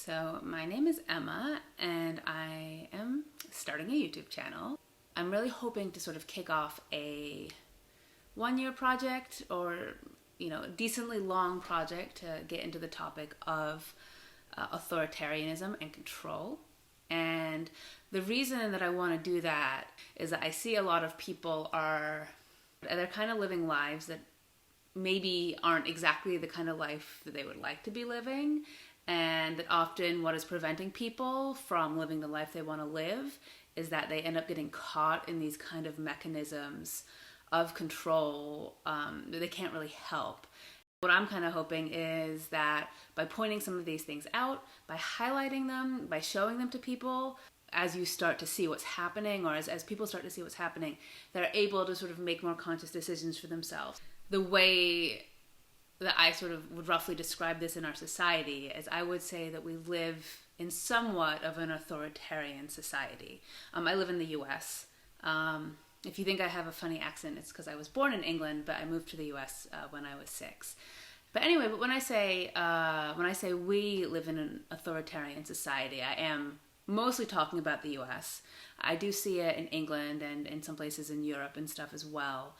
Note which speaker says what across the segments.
Speaker 1: So my name is Emma and I am starting a YouTube channel. I'm really hoping to sort of kick off a one-year project or, a decently long project to get into the topic of authoritarianism and control. And the reason that I want to do that is that I see a lot of people they're kind of living lives that maybe aren't exactly the kind of life that they would like to be living, and that often what is preventing people from living the life they want to live is that they end up getting caught in these kind of mechanisms of control that they can't really help. What I'm kind of hoping is that by pointing some of these things out, by highlighting them, by showing them to people, as you start to see what's happening, or as people start to see what's happening, they're able to sort of make more conscious decisions for themselves. The way that I sort of would roughly describe this in our society is I would say that we live in somewhat of an authoritarian society. I live in the US. If you think I have a funny accent, it's because I was born in England, but I moved to the US when I was 6. But anyway, when I say we live in an authoritarian society, I am mostly talking about the US. I do see it in England and in some places in Europe and stuff as well.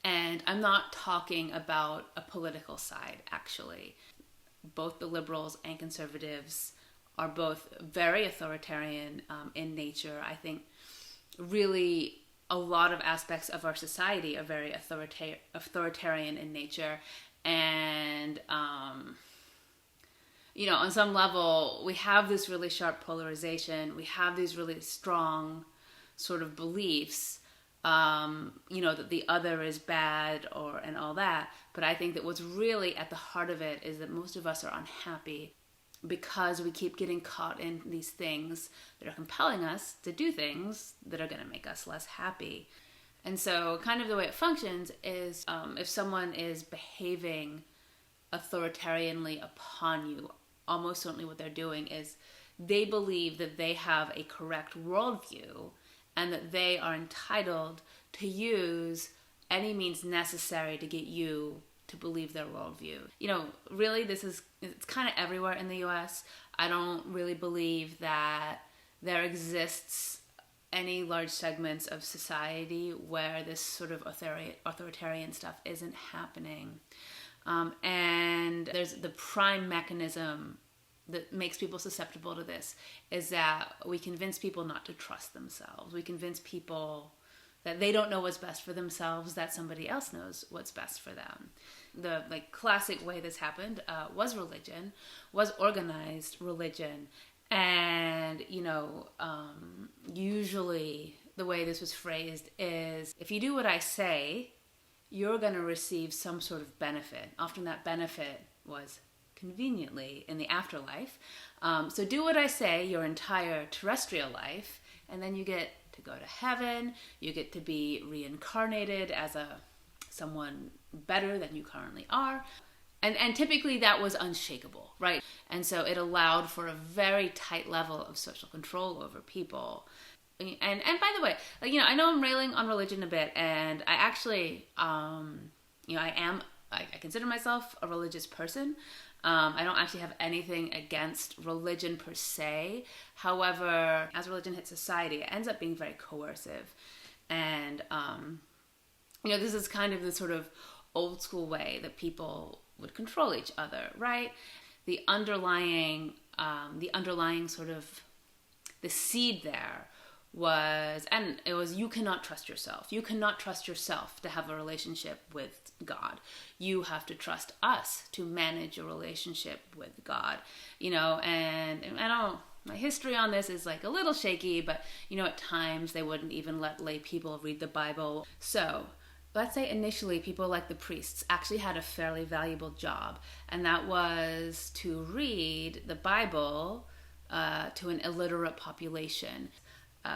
Speaker 1: And I'm not talking about a political side, actually. Both the liberals and conservatives are both very authoritarian in nature. I think really a lot of aspects of our society are very authoritarian in nature. And, on some level, we have this really sharp polarization. We have these really strong sort of beliefs that the other is bad and all that. But I think that what's really at the heart of it is that most of us are unhappy because we keep getting caught in these things that are compelling us to do things that are going to make us less happy. And so kind of the way it functions is if someone is behaving authoritarianly upon you, almost certainly what they're doing is they believe that they have a correct worldview and that they are entitled to use any means necessary to get you to believe their worldview. Really, it's kind of everywhere in the US. I don't really believe that there exists any large segments of society where this sort of authoritarian stuff isn't happening. And there's the prime mechanism that makes people susceptible to this is that we convince people not to trust themselves. We convince people that they don't know what's best for themselves, that somebody else knows what's best for them. The classic way this happened was religion, was organized religion. And, usually the way this was phrased is, if you do what I say, you're going to receive some sort of benefit. Often that benefit was conveniently in the afterlife. So do what I say your entire terrestrial life, and then you get to go to heaven, you get to be reincarnated as someone better than you currently are. And typically that was unshakable, right? And so it allowed for a very tight level of social control over people. And by the way, I know I'm railing on religion a bit, and I actually, I consider myself a religious person. I don't actually have anything against religion per se. However, as religion hits society, it ends up being very coercive. And, this is kind of the sort of old school way that people would control each other, right? The underlying sort of, the seed there was you cannot trust yourself. You cannot trust yourself to have a relationship with God. You have to trust us to manage a relationship with God. And I don't, my history on this is a little shaky, but at times they wouldn't even let lay people read the Bible. So let's say initially people like the priests actually had a fairly valuable job, and that was to read the Bible to an illiterate population.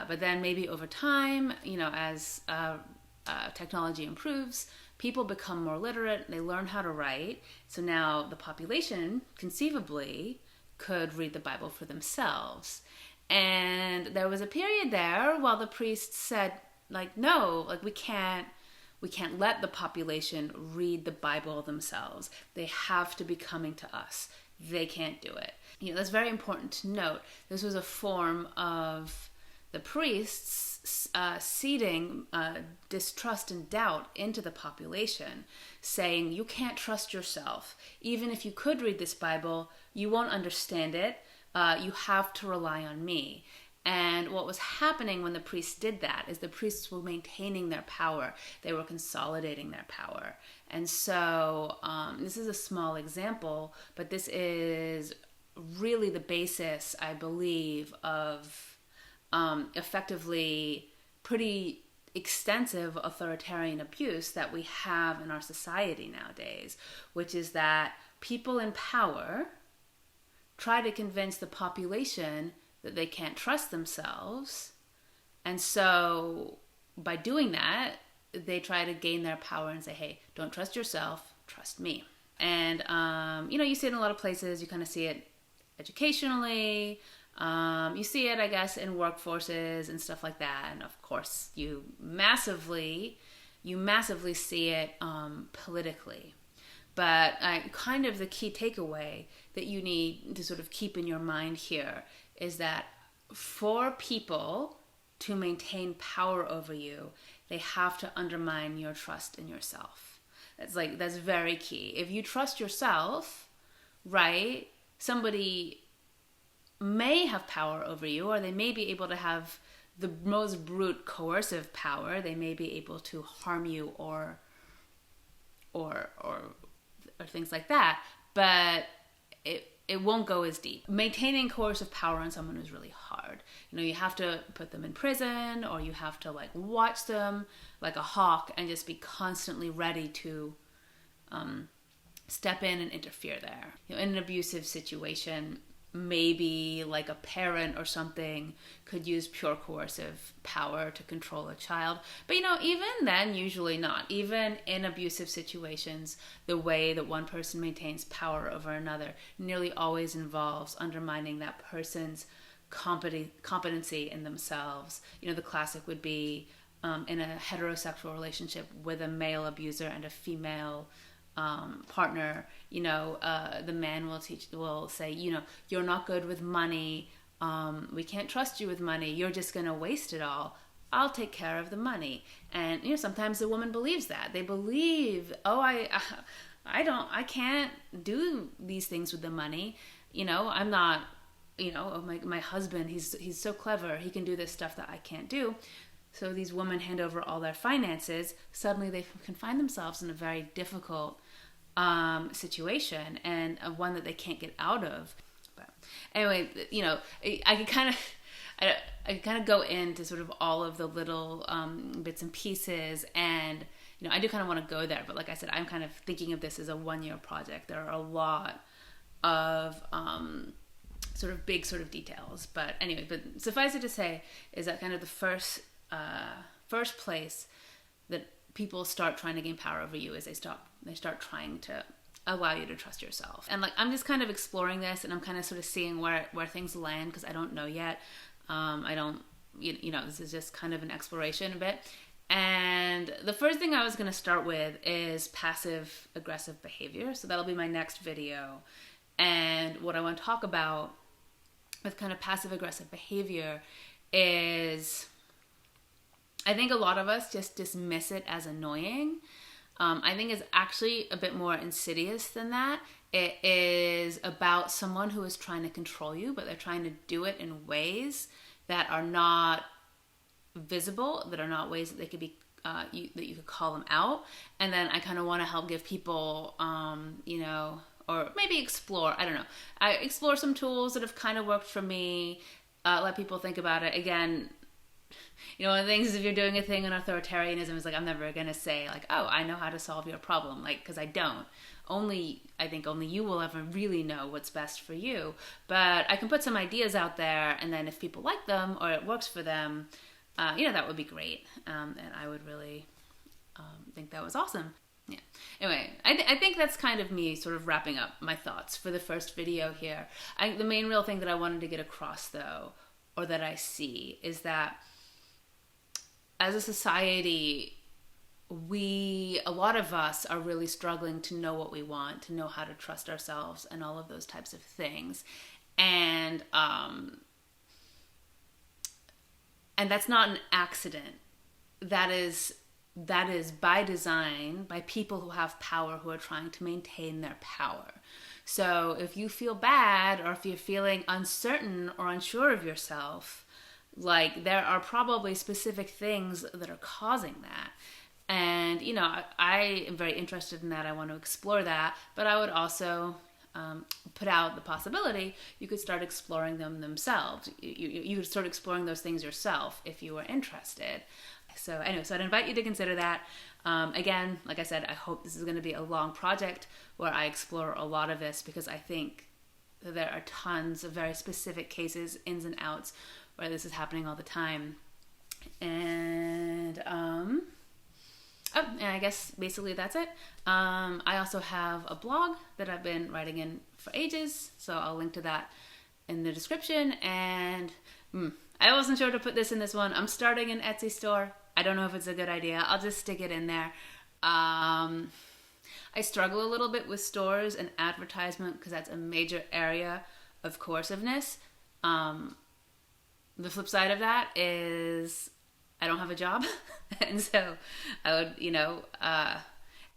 Speaker 1: But then maybe over time, as technology improves, people become more literate, they learn how to write. So now the population, conceivably, could read the Bible for themselves. And there was a period there while the priests said, no, we can't let the population read the Bible themselves. They have to be coming to us. they can't do it. That's very important to note. This was a form of the priests seeding distrust and doubt into the population, saying, you can't trust yourself. Even if you could read this Bible, you won't understand it. You have to rely on me. And what was happening when the priests did that is the priests were maintaining their power. They were consolidating their power. And so this is a small example, but this is really the basis, I believe, of effectively pretty extensive authoritarian abuse that we have in our society nowadays, which is that people in power try to convince the population that they can't trust themselves. And so by doing that, they try to gain their power and say, hey, don't trust yourself, trust me. And, you see it in a lot of places. You kind of see it educationally. You see it, I guess, in workforces and stuff like that. And of course, you massively see it politically. But kind of the key takeaway that you need to sort of keep in your mind here is that for people to maintain power over you, they have to undermine your trust in yourself. That's very key. If you trust yourself, right, somebody may have power over you, or they may be able to have the most brute coercive power. They may be able to harm you or things like that, but it won't go as deep. Maintaining coercive power on someone is really hard. You have to put them in prison, or you have to watch them like a hawk and just be constantly ready to step in and interfere there. In an abusive situation, maybe like a parent or something could use pure coercive power to control a child. But even then, usually not. Even in abusive situations, the way that one person maintains power over another nearly always involves undermining that person's competency in themselves. The classic would be in a heterosexual relationship with a male abuser and a female partner, the man will say, you're not good with money. We can't trust you with money. You're just going to waste it all. I'll take care of the money. And, sometimes the woman believes that. They believe, I can't do these things with the money. I'm not, my husband, he's so clever. He can do this stuff that I can't do. So these women hand over all their finances. Suddenly they can find themselves in a very difficult situation, and one that they can't get out of. But anyway, I could kind of go into sort of all of the little bits and pieces, and I do kind of want to go there. But like I said, I'm kind of thinking of this as a 1-year project. There are a lot of sort of big sort of details. But anyway, but suffice it to say is that kind of the first place that people start trying to gain power over you is they start trying to allow you to trust yourself. And I'm just kind of exploring this, and I'm kind of sort of seeing where things land, because I don't know yet. This is just kind of an exploration a bit. And the first thing I was going to start with is passive aggressive behavior. So that'll be my next video. And what I want to talk about with kind of passive aggressive behavior is, I think a lot of us just dismiss it as annoying. I think it's actually a bit more insidious than that. It is about someone who is trying to control you, but they're trying to do it in ways that are not visible, that are not ways that they could be, that you could call them out. And then I kind of want to help give people, or maybe explore, I don't know. I explore some tools that have kind of worked for me, let people think about it. Again, one of the things is, if you're doing a thing on authoritarianism, is I'm never going to say I know how to solve your problem, because I don't. I think only you will ever really know what's best for you. But I can put some ideas out there, and then if people like them or it works for them, that would be great. And I would really think that was awesome. Yeah. Anyway, I think that's kind of me sort of wrapping up my thoughts for the first video here. The main real thing that I wanted to get across, though, or that I see, is that as a society, a lot of us are really struggling to know what we want, to know how to trust ourselves and all of those types of things. And that's not an accident. That is by design, by people who have power, who are trying to maintain their power. So if you feel bad, or if you're feeling uncertain or unsure of yourself, like, there are probably specific things that are causing that. And, you know, I am very interested in that. I want to explore that. But I would also put out the possibility you could start exploring them themselves. You could start exploring those things yourself if you were interested. So anyway, so I'd invite you to consider that. Again, like I said, I hope this is going to be a long project where I explore a lot of this, because I think that there are tons of very specific cases, ins and outs, where this is happening all the time. And and I guess basically that's it. I also have a blog that I've been writing in for ages, so I'll link to that in the description. And I wasn't sure to put this in this one. I'm starting an Etsy store. I don't know if it's a good idea. I'll just stick it in there. I struggle a little bit with stores and advertisement, because that's a major area of coerciveness. The flip side of that is I don't have a job. And so I would,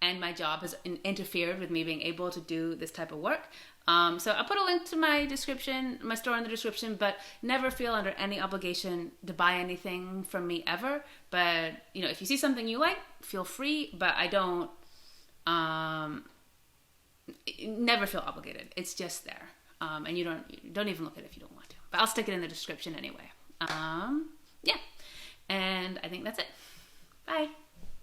Speaker 1: and my job has interfered with me being able to do this type of work. So I'll put a link to my store in the description, but never feel under any obligation to buy anything from me ever. But, if you see something you like, feel free, but I don't, never feel obligated. It's just there. And you don't even look at it if you don't want to, but I'll stick it in the description anyway. Yeah. And I think that's it. Bye.